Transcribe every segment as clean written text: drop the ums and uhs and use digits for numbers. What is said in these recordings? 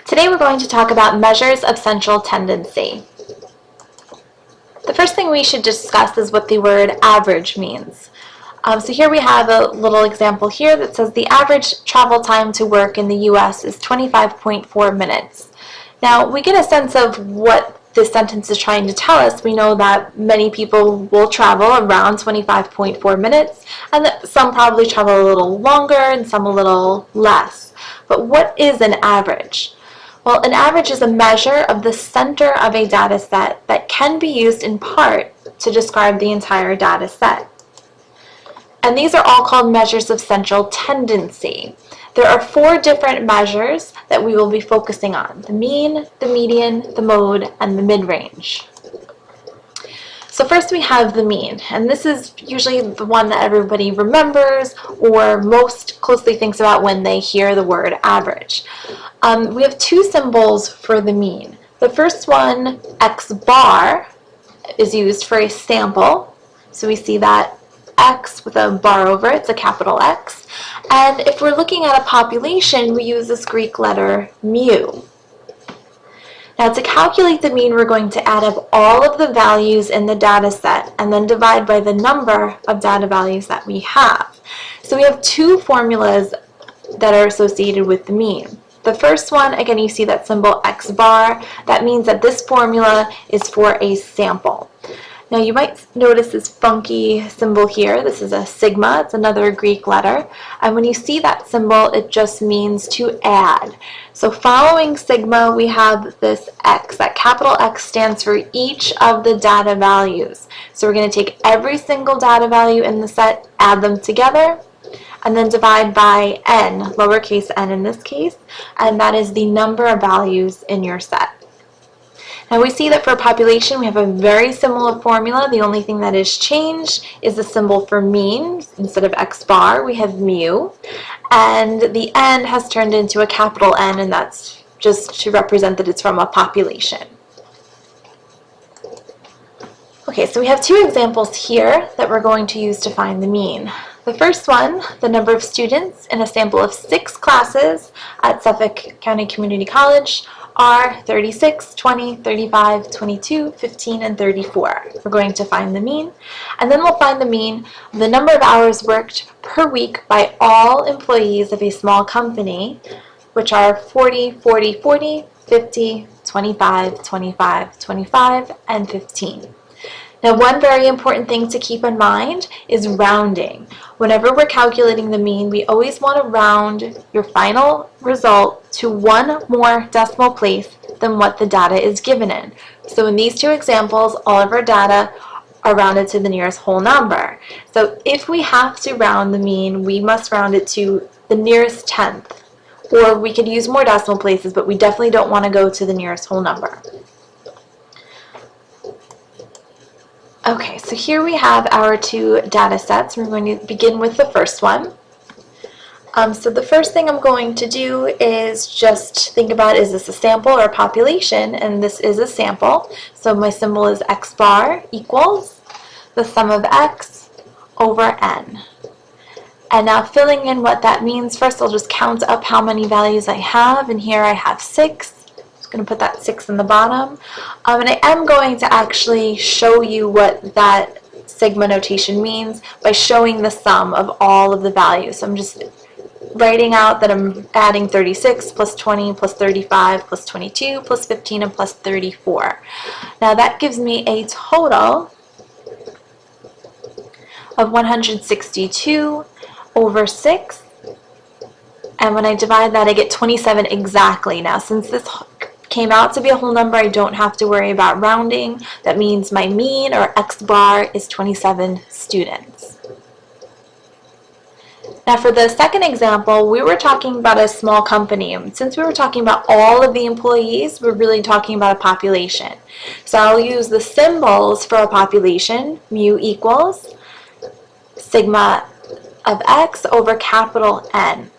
Today we're going to talk about measures of central tendency. The first thing we should discuss is what the word average means. So here we have a little example here that says the average travel time to work in the US is 25.4 minutes. Now we get a sense of what this sentence is trying to tell us. We know that many people will travel around 25.4 minutes, and that some probably travel a little longer and some a little less. But what is an average? Well, an average is a measure of the center of a data set that can be used in part to describe the entire data set. And these are all called measures of central tendency. There are 4 different measures that we will be focusing on: the mean, the median, the mode, and the mid-range. So first we have the mean, and this is usually the one that everybody remembers or most closely thinks about when they hear the word average. We have 2 symbols for the mean. The first one, x bar, is used for a sample. So we see that x with a bar over it, it's a capital X. And if we're looking at a population, we use this Greek letter mu. Now to calculate the mean, we're going to add up all of the values in the data set and then divide by the number of data values that we have. So we have 2 formulas that are associated with the mean. The first one, again, you see that symbol x bar. That means that this formula is for a sample. Now you might notice this funky symbol here. This is a sigma. It's another Greek letter. And when you see that symbol, it just means to add. So following sigma, we have this x. That capital X stands for each of the data values. So we're going to take every single data value in the set, add them together, and then divide by n, lowercase n in this case, and that is the number of values in your set. Now we see that for population we have a very similar formula. The only thing that is changed is the symbol for mean. Instead of x bar, we have mu, and the n has turned into a capital N, and that's just to represent that it's from a population. Okay, so we have 2 examples here that we're going to use to find the mean. The first one, the number of students in a sample of 6 classes at Suffolk County Community College are 36, 20, 35, 22, 15, and 34. We're going to find the mean, and then we'll find the mean of the number of hours worked per week by all employees of a small company, which are 40, 40, 40, 50, 25, 25, 25, and 15. Now, one very important thing to keep in mind is rounding. Whenever we're calculating the mean, we always want to round your final result to 1 more decimal place than what the data is given in. So in these 2 examples, all of our data are rounded to the nearest whole number. So if we have to round the mean, we must round it to the nearest tenth. Or we could use more decimal places, but we definitely don't want to go to the nearest whole number. Okay, so here we have our 2 data sets. We're going to begin with the first one. So the first thing I'm going to do is just think about, is this a sample or a population? And this is a sample. So my symbol is x bar equals the sum of x over n. And now filling in what that means, first I'll just count up how many values I have, and here I have 6. Going to put that 6 in the bottom, and I am going to actually show you what that sigma notation means by showing the sum of all of the values. So I'm just writing out that I'm adding 36 plus 20 plus 35 plus 22 plus 15 and plus 34. Now that gives me a total of 162 over 6, and when I divide that I get 27 exactly. Now since this came out to be a whole number, I don't have to worry about rounding. That means my mean, or x bar, is 27 students. Now for the second example, we were talking about a small company. And since we were talking about all of the employees, we're really talking about a population. So I'll use the symbols for a population. Mu equals sigma of x over capital N.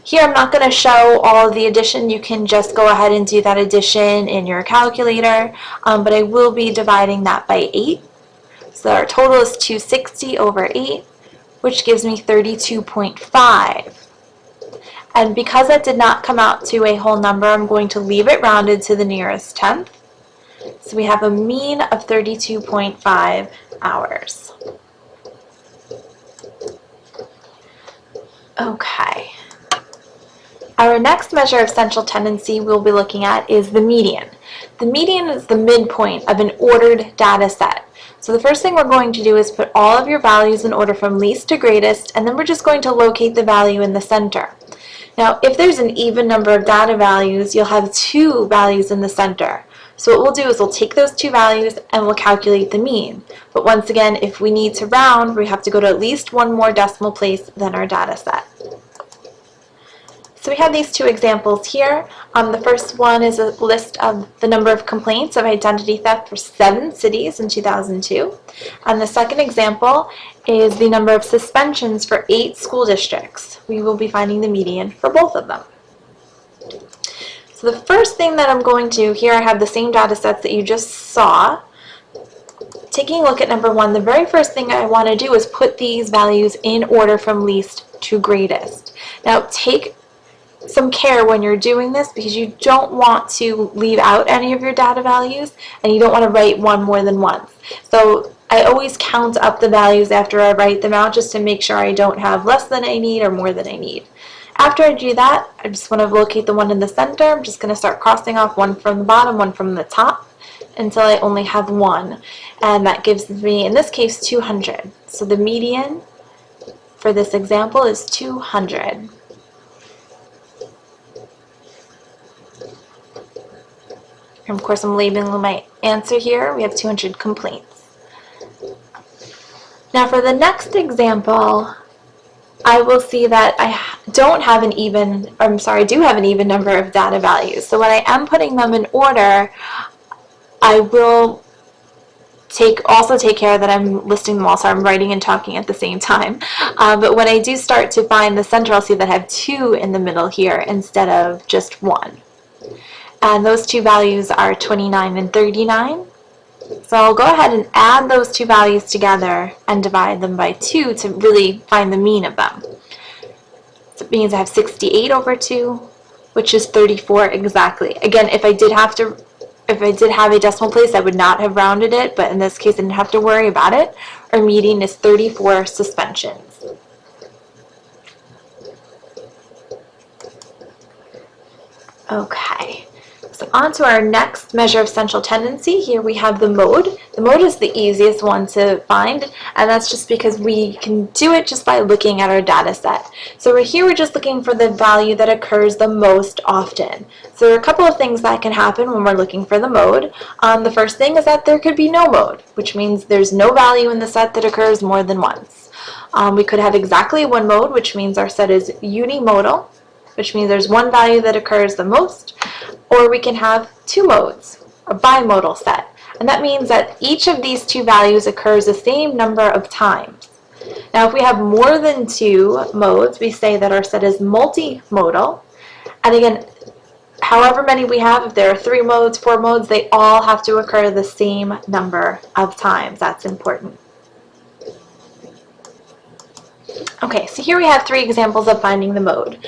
Here I'm not going to show all of the addition. You can just go ahead and do that addition in your calculator, but I will be dividing that by 8. So our total is 260 over 8, which gives me 32.5. And because that did not come out to a whole number, I'm going to leave it rounded to the nearest tenth. So we have a mean of 32.5 hours. Okay. Our next measure of central tendency we'll be looking at is the median. The median is the midpoint of an ordered data set. So the first thing we're going to do is put all of your values in order from least to greatest, and then we're just going to locate the value in the center. Now, if there's an even number of data values, you'll have two values in the center. So what we'll do is we'll take those two values and we'll calculate the mean. But once again, if we need to round, we have to go to at least one more decimal place than our data set. So we have these two examples here. The first one is a list of the number of complaints of identity theft for 7 cities in 2002. And the second example is the number of suspensions for 8 school districts. We will be finding the median for both of them. So the first thing that I'm going to, here I have the same data sets that you just saw. Taking a look at number 1, the very first thing I want to do is put these values in order from least to greatest. Now take some care when you're doing this, because you don't want to leave out any of your data values and you don't want to write one more than once. So I always count up the values after I write them out just to make sure I don't have less than I need or more than I need. After I do that, I just want to locate the one in the center. I'm just going to start crossing off one from the bottom, one from the top, until I only have one. And that gives me, in this case, 200. So the median for this example is 200. And of course, I'm labeling my answer here. We have 200 complaints. Now for the next example, I will see that I do have an even number of data values. So when I am putting them in order, I will also take care that I'm listing them all, so I'm writing and talking at the same time. But when I do start to find the center, I'll see that I have 2 in the middle here instead of just 1. And those two values are 29 and 39. So I'll go ahead and add those two values together and divide them by 2 to really find the mean of them. So it means I have 68 over 2, which is 34 exactly. Again, if I did have a decimal place, I would not have rounded it, but in this case I didn't have to worry about it. Our median is 34 suspensions. Okay. So on to our next measure of central tendency. Here we have the mode. The mode is the easiest one to find, and that's just because we can do it just by looking at our data set. So here we're just looking for the value that occurs the most often. So there are a couple of things that can happen when we're looking for the mode. The first thing is that there could be no mode, which means there's no value in the set that occurs more than once. We could have exactly one mode, which means our set is unimodal, which means there's one value that occurs the most, or we can have 2 modes, a bimodal set. And that means that each of these 2 values occurs the same number of times. Now, if we have more than 2 modes, we say that our set is multimodal. And again, however many we have, if there are 3 modes, 4 modes, they all have to occur the same number of times. That's important. Okay, so here we have 3 examples of finding the mode.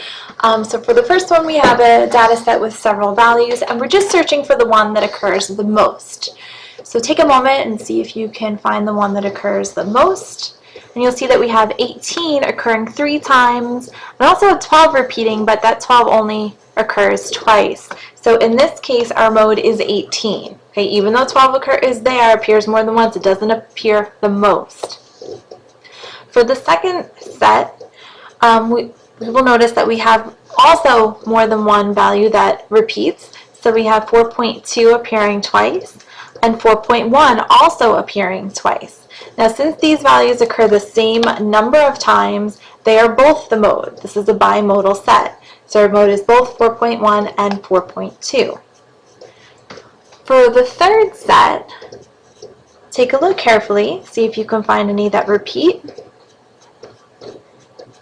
So for the first one, we have a data set with several values, and we're just searching for the one that occurs the most. So take a moment and see if you can find the one that occurs the most. And you'll see that we have 18 occurring 3 times, and also 12 repeating, but that 12 only occurs twice. So in this case, our mode is 18. Okay, even though 12 appears more than once, it doesn't appear the most. For the second set, we will notice that we have also more than one value that repeats. So we have 4.2 appearing twice and 4.1 also appearing twice. Now, since these values occur the same number of times, they are both the mode. This is a bimodal set. So our mode is both 4.1 and 4.2. For the third set, take a look carefully, see if you can find any that repeat.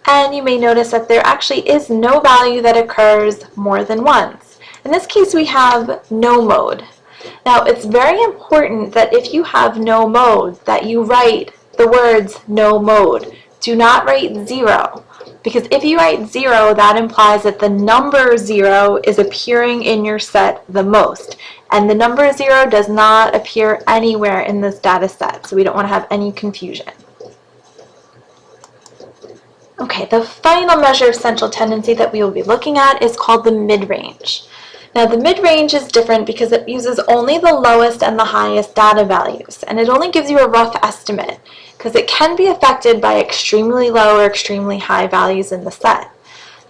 And you may notice that there actually is no value that occurs more than once. In this case, we have no mode. Now, it's very important that if you have no mode, that you write the words no mode. Do not write 0. Because if you write 0, that implies that the number 0 is appearing in your set the most. And the number 0 does not appear anywhere in this data set, so we don't want to have any confusion. Okay, the final measure of central tendency that we will be looking at is called the midrange. Now the midrange is different because it uses only the lowest and the highest data values, and it only gives you a rough estimate because it can be affected by extremely low or extremely high values in the set.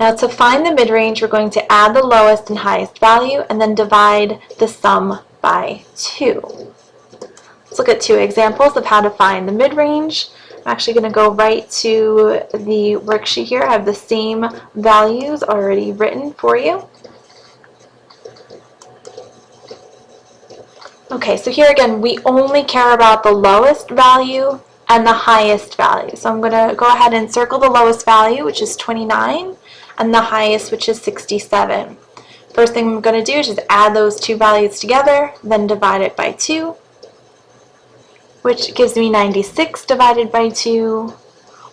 Now to find the midrange, we're going to add the lowest and highest value and then divide the sum by 2. Let's look at 2 examples of how to find the midrange. I'm actually going to go right to the worksheet here. I have the same values already written for you. Okay, so here again, we only care about the lowest value and the highest value. So I'm going to go ahead and circle the lowest value, which is 29, and the highest, which is 67. First thing I'm going to do is just add those 2 values together, then divide it by 2, which gives me 96 divided by 2,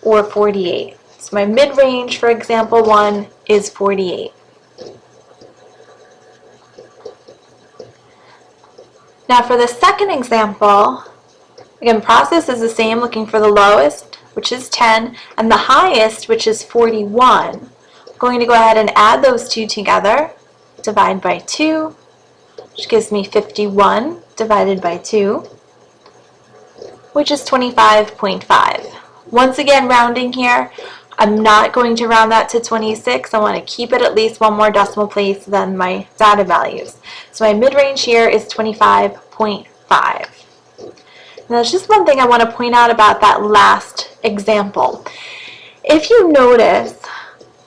or 48. So my mid-range for example 1 is 48. Now for the second example, again, process is the same, looking for the lowest, which is 10, and the highest, which is 41. I'm going to go ahead and add those 2 together, divide by 2, which gives me 51 divided by 2, which is 25.5. Once again, rounding here, I'm not going to round that to 26. I want to keep it at least one more decimal place than my data values. So my mid-range here is 25.5. Now there's just one thing I want to point out about that last example. If you notice,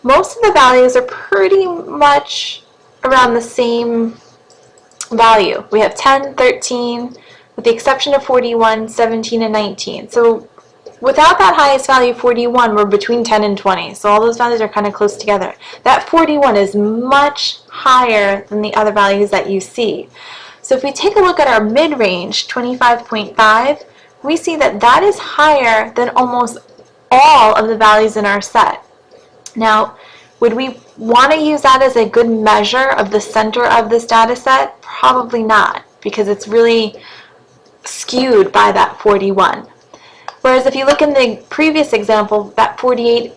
most of the values are pretty much around the same value. We have 10, 13, with the exception of 41, 17, and 19. So without that highest value, 41, we're between 10 and 20. So all those values are kind of close together. That 41 is much higher than the other values that you see. So if we take a look at our mid-range, 25.5, we see that that is higher than almost all of the values in our set. Now, would we want to use that as a good measure of the center of this data set? Probably not, because it's really skewed by that 41. Whereas if you look in the previous example, that 48,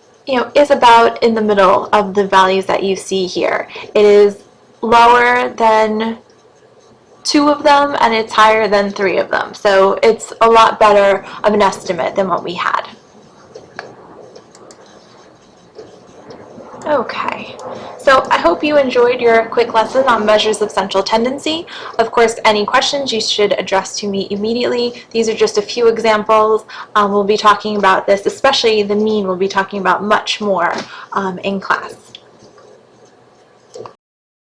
is about in the middle of the values that you see here. It is lower than 2 of them, and it's higher than 3 of them. So it's a lot better of an estimate than what we had. Okay, so I hope you enjoyed your quick lesson on measures of central tendency. Of course, any questions you should address to me immediately. These are just a few examples. We'll be talking about this, especially the mean, we'll be talking about much more in class.